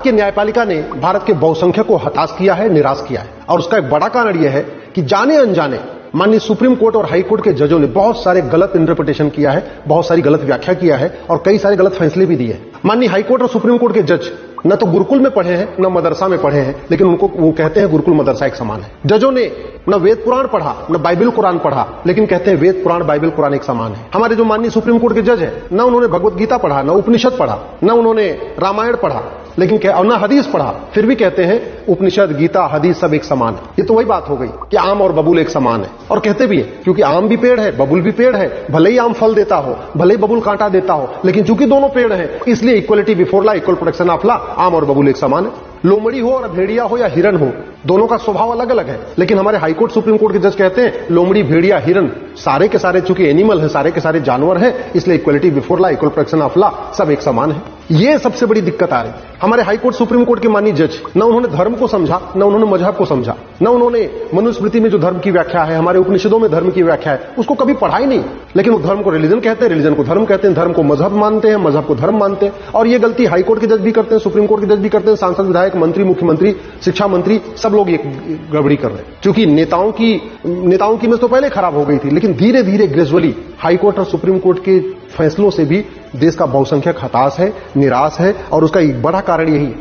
की न्यायपालिका ने भारत के बहुसंख्यक को हताश किया है, निराश किया है। और उसका एक बड़ा कारण यह है कि जाने अनजाने माननीय सुप्रीम कोर्ट और हाई कोर्ट के जजों ने बहुत सारे गलत इंटरप्रिटेशन किया है, बहुत सारी गलत व्याख्या किया है और कई सारे गलत फैसले भी दिए हैं। माननीय हाई कोर्ट और सुप्रीम कोर्ट के जज न तो गुरुकुल में पढ़े हैं न मदरसा में पढ़े हैं, लेकिन उनको वो कहते हैं गुरुकुल मदरसा एक समान है। जजों ने न वेद पुराण पढ़ा न बाइबल कुरान पढ़ा, लेकिन कहते हैं वेद पुराण बाइबल कुरान एक समान है। हमारे जो माननीय सुप्रीम कोर्ट के जज है, न उन्होंने भगवत गीता पढ़ा, न उपनिषद पढ़ा, न उन्होंने रामायण पढ़ा, लेकिन और न हदीस पढ़ा, फिर भी कहते हैं उपनिषद गीता हदीस सब एक समान है। ये तो वही बात हो गई कि आम और बबूल एक समान है। और कहते भी है क्योंकि आम भी पेड़ है, बबूल भी पेड़ है, भले ही आम फल देता हो, भले ही बबूल कांटा देता हो, लेकिन चूंकि दोनों पेड़ है इसलिए equality before law, equal protection of law, आम और बबूल एक समान है। लोमड़ी हो और भेड़िया हो या हिरन हो, दोनों का स्वभाव अलग अलग है, लेकिन हमारे हाईकोर्ट सुप्रीम कोर्ट के जज कहते हैं लोमड़ी भेड़िया हिरन सारे के सारे चूंकि एनिमल है, सारे के सारे जानवर हैं, इसलिए equality before law, equal protection of law, सब एक समान है। ये सबसे बड़ी दिक्कत आ रही है। हमारे हाईकोर्ट सुप्रीम कोर्ट के माननीय जज न उन्होंने धर्म को समझा, न उन्होंने मजहब को समझा, न उन्होंने मनुस्मृति में जो धर्म की व्याख्या है, हमारे उपनिषदों में धर्म की व्याख्या है, उसको कभी पढ़ा ही नहीं। लेकिन वो धर्म को रिलीजन कहते हैं, रिलीजन को धर्म कहते हैं, धर्म को मजहब मानते हैं, मजहब को धर्म मानते हैं। और ये गलती हाईकोर्ट के जज भी करते हैं, सुप्रीम कोर्ट के जज भी करते हैं, सांसद विधायक मंत्री मुख्यमंत्री शिक्षा मंत्री सब लोग ये गड़बड़ी कर रहे हैं। क्योंकि नेताओं की इमेज तो पहले खराब हो गई थी, लेकिन धीरे धीरे ग्रेजुअली हाईकोर्ट और सुप्रीम कोर्ट के फैसलों से भी देश का बहुसंख्यक हताश है, निराश है और उसका एक बड़ा कारण यही है।